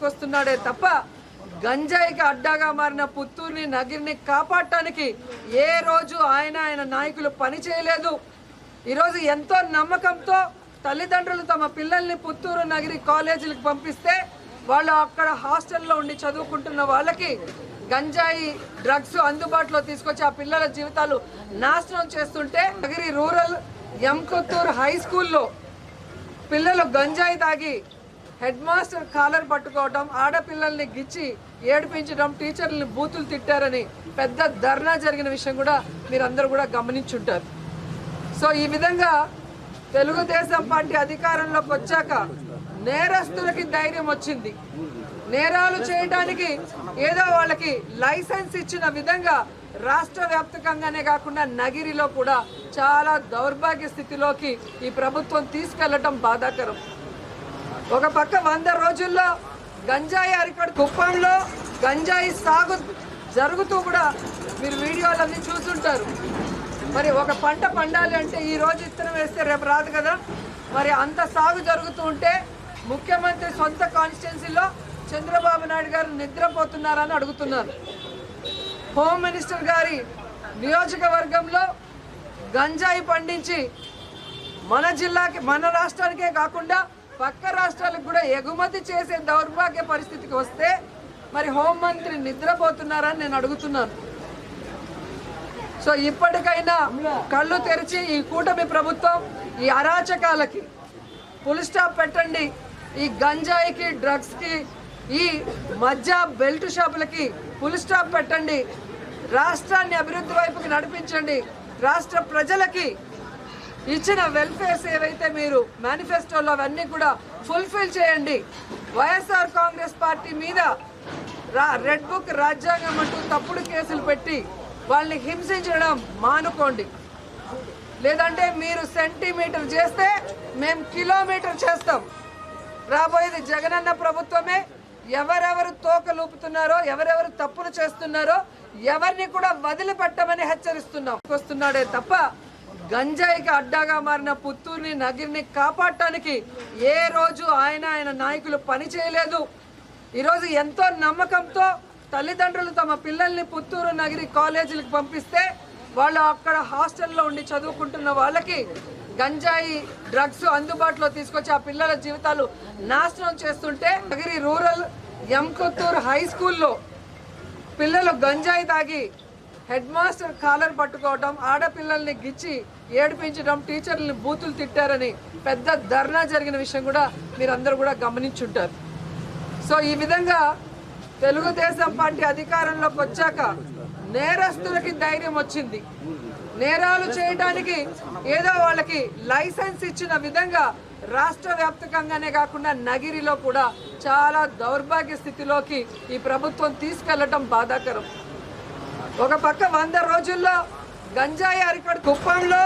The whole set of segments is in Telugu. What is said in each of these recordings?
వస్తున్నాడే తప్ప గంజాయికి అడ్డాగా మారిన పుత్తూరుని నగిరిని కాపాడటానికి ఏ రోజు ఆయన నాయకులు పని చేయలేదు. ఈరోజు ఎంతో నమ్మకంతో తల్లిదండ్రులు తమ పిల్లల్ని పుత్తూరు నగిరి కాలేజీలకు పంపిస్తే వాళ్ళు అక్కడ హాస్టల్లో ఉండి చదువుకుంటున్న వాళ్ళకి గంజాయి డ్రగ్స్ అందుబాటులో తీసుకొచ్చి ఆ పిల్లల జీవితాలు నాశనం చేస్తుంటే నగిరి రూరల్ ఎంకొత్తూరు హై స్కూల్లో పిల్లలు గంజాయి తాగి హెడ్ మాస్టర్ కాలర్ పట్టుకోవడం, ఆడపిల్లల్ని గిచ్చి ఏడిపించడం, టీచర్లని బూతులు తిట్టారని పెద్ద ధర్నా జరిగిన విషయం కూడా మీరందరూ కూడా గమనించుంటారు. సో ఈ విధంగా తెలుగుదేశం పార్టీ అధికారంలోకి వచ్చాక నేరస్తులకి ధైర్యం వచ్చింది. నేరాలు చేయడానికి ఏదో వాళ్ళకి లైసెన్స్ ఇచ్చిన విధంగా రాష్ట్ర వ్యాప్తంగానే కాకుండా నగిరిలో కూడా చాలా దౌర్భాగ్య స్థితిలోకి ఈ ప్రభుత్వం తీసుకెళ్లటం బాధాకరం. ఒక పక్క 100 రోజుల్లో గంజాయి అరికట్టు కుప్పంలో గంజాయి సాగు జరుగుతూ కూడా మీరు వీడియోలన్నీ చూస్తుంటారు. మరి ఒక పంట పండాలి అంటే ఈ రోజు ఇత్తనం వేస్తే రేపు రాదు కదా. మరి అంత సాగు జరుగుతూ ఉంటే ముఖ్యమంత్రి సొంత కాన్స్టిట్యున్సీలో చంద్రబాబు నాయుడు గారు నిద్రపోతున్నారని అడుగుతున్నారు. హోమ్ మినిస్టర్ గారి నియోజకవర్గంలో గంజాయి పండించి మన జిల్లాకి మన రాష్ట్రానికే కాకుండా పక్క రాష్ట్రాలకు కూడా ఎగుమతి చేసే దౌర్భాగ్య పరిస్థితికి వస్తే మరి హోంమంత్రి నిద్రపోతున్నారని నేను అడుగుతున్నాను. సో ఇప్పటికైనా కళ్ళు తెరిచి ఈ కూటమి ప్రభుత్వం ఈ అరాచకాలకి ఫుల్ స్టాప్ పెట్టండి. ఈ గంజాయికి డ్రగ్స్కి ఈ మధ్య బెల్ట్ షాపులకి ఫుల్ స్టాప్ పెట్టండి. రాష్ట్రాన్ని అభివృద్ధి వైపుకి నడిపించండి. రాష్ట్ర ప్రజలకి ఇచ్చిన వెల్ఫేర్స్ ఏవైతే మీరు మేనిఫెస్టోలో అవన్నీ కూడా ఫుల్ఫిల్ చేయండి. వైఎస్ఆర్ కాంగ్రెస్ పార్టీ మీద రెడ్ బుక్ రాజ్యాంగం అంటూ తప్పుడు కేసులు పెట్టి వాళ్ళని హింసించడం మానుకోండి. లేదంటే మీరు సెంటీమీటర్ చేస్తే మేము కిలోమీటర్ చేస్తాం. రాబోయేది జగనన్న ప్రభుత్వమే. ఎవరెవరు తోకలూపుతున్నారో, ఎవరెవరు తప్పులు చేస్తున్నారో ఎవరిని కూడా వదిలిపెట్టమని హెచ్చరిస్తున్నాం. వస్తున్నాడే తప్ప గంజాయికి అడ్డాగా మారిన పుత్తూరుని నగిరిని కాపాడటానికి ఏ రోజు ఆయన నాయకులు పని చేయలేదు. ఈరోజు ఎంతో నమ్మకంతో తల్లిదండ్రులు తమ పిల్లల్ని పుత్తూరు నగిరి కాలేజీలకు పంపిస్తే వాళ్ళు అక్కడ హాస్టల్లో ఉండి చదువుకుంటున్న వాళ్ళకి గంజాయి డ్రగ్స్ అందుబాటులో తీసుకొచ్చి ఆ పిల్లల జీవితాలు నాశనం చేస్తుంటే నగిరి రూరల్ ఎంకొత్తూరు హై స్కూల్లో పిల్లలు గంజాయి తాగి హెడ్ మాస్టర్ కాలర్ పట్టుకోవడం, ఆడపిల్లల్ని గిచ్చి ఏడిపించడం, టీచర్లని బూతులు తిట్టారని పెద్ద ధర్నా జరిగిన విషయం కూడా మీరందరూ కూడా గమనించుంటారు. సో ఈ విధంగా తెలుగుదేశం పార్టీ అధికారంలోకి వచ్చాక నేరస్తులకి ధైర్యం వచ్చింది. నేరాలు చేయడానికి ఏదో వాళ్ళకి లైసెన్స్ ఇచ్చిన విధంగా రాష్ట్ర వ్యాప్తంగానే కాకుండా నగిరిలో కూడా చాలా దౌర్భాగ్య స్థితిలోకి ఈ ప్రభుత్వం తీసుకెళ్లటం బాధాకరం. ఒక పక్క 100 రోజుల్లో గంజాయి అరికట్టు కుప్పంలో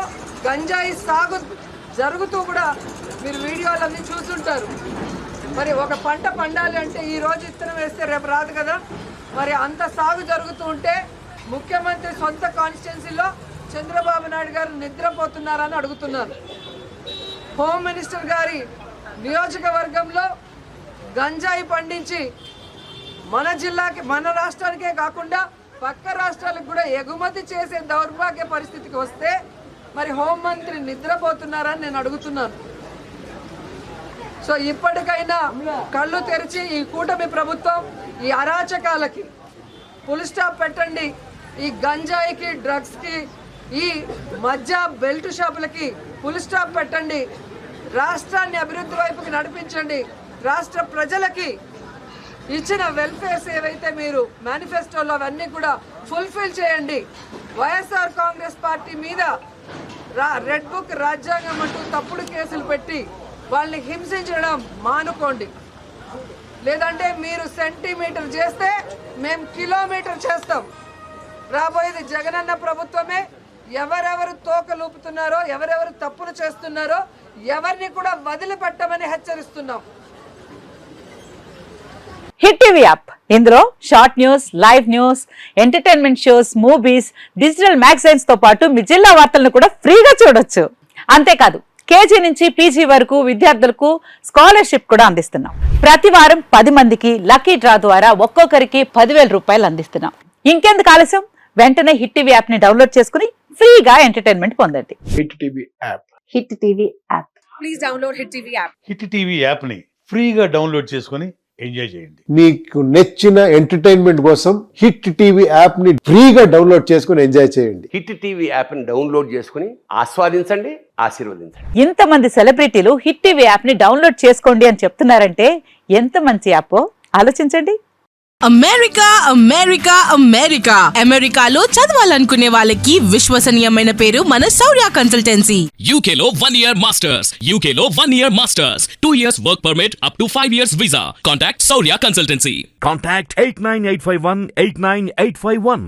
గంజాయి సాగు జరుగుతూ కూడా మీరు వీడియోలన్నీ చూస్తుంటారు. మరి ఒక పంట పండాలి అంటే ఈ రోజు ఇత్తనం వేస్తే రేపు రాదు కదా. మరి అంత సాగు జరుగుతూ ఉంటే ముఖ్యమంత్రి సొంత కాన్స్టిట్యున్సీలో చంద్రబాబు నాయుడు గారు నిద్రపోతున్నారని అడుగుతున్నారు. హోమ్ మినిస్టర్ గారి నియోజకవర్గంలో గంజాయి పండించి మన జిల్లాకి మన రాష్ట్రానికే కాకుండా పక్క రాష్ట్రాలకు కూడా ఎగుమతి చేసే దౌర్భాగ్య పరిస్థితికి వస్తే మరి హోంమంత్రి నిద్రపోతున్నారని నేను అడుగుతున్నాను. సో ఇప్పటికైనా కళ్ళు తెరిచి ఈ కూటమి ప్రభుత్వం ఈ అరాచకాలకి ఫుల్ స్టాప్ పెట్టండి. ఈ గంజాయికి డ్రగ్స్కి ఈ మధ్య బెల్ట్ షాపులకి ఫుల్ స్టాప్ పెట్టండి. రాష్ట్రాన్ని అభివృద్ధి వైపుకి నడిపించండి. రాష్ట్ర ప్రజలకి ఇచ్చిన వెల్ఫేర్స్ ఏవైతే మీరు మేనిఫెస్టోలో అవన్నీ కూడా ఫుల్ఫిల్ చేయండి. వైఎస్ఆర్ కాంగ్రెస్ పార్టీ మీద రెడ్ బుక్ రాజ్యాంగం అంటూ తప్పుడు కేసులు పెట్టి వాళ్ళని హింసించడం మానుకోండి. లేదంటే మీరు సెంటీమీటర్ చేస్తే మేము కిలోమీటర్ చేస్తాం. రాబోయేది జగనన్న ప్రభుత్వమే. ఎవరెవరు తోకలూపుతున్నారో, ఎవరెవరు తప్పులు చేస్తున్నారో ఎవరిని కూడా వదిలిపెట్టమని హెచ్చరిస్తున్నాం. హిట్ టీవీ యాప్, ఇందులో short news, live news, entertainment shows, movies, digital magazines తో పాటు మీ జిల్లా వార్తలను కూడా ఫ్రీగా చూడొచ్చు. అంతేకాదు కేజీ నుంచి పీజీ వరకు విద్యార్థులకు స్కాలర్షిప్ కూడా అందిస్తున్నాం. ప్రతి వారం 10 మందికి లక్కీ డ్రా ద్వారా ఒక్కొక్కరికి 10,000 రూపాయలు అందిస్తున్నాం. ఇంకెందుకు ఆలస్యం, వెంటనే హిట్ టీవీ యాప్ ని డౌన్లోడ్ చేసుకుని ఫ్రీగా ఎంటర్టైన్మెంట్ పొందండి. Hit TV app. Hit TV app. Please download hit TV app. Hit TV యాప్ని ఫ్రీగా డౌన్లోడ్ చేసుకొని ఎంజాయ్ చేయండి. మీకు నచ్చిన ఎంటర్టైన్మెంట్ కోసం హిట్ టీవీ యాప్ ని ఫ్రీగా డౌన్లోడ్ చేసుకుని ఎంజాయ్ చేయండి. హిట్ టీవీ యాప్ని డౌన్లోడ్ చేసుకుని ఆస్వాదించండి, ఆశీర్వదించండి. ఇంతమంది సెలబ్రిటీలు హిట్ టీవీ యాప్ ని డౌన్లోడ్ చేసుకోండి అని చెప్తున్నారంటే ఎంత మంచి యాప్ ఆలోచించండి. అమెరికా అమెరికా అమెరికా అమెరికాలో చదవాలనుకునే వాళ్ళకి విశ్వసనీయమైన పేరు మన శౌర్య కన్సల్టెన్సీ. UK లో 1 year masters. UK లో 1 year masters. 2 years work permit up to 5 years visa. Contact Saurya Consultancy. Contact 89851 89851.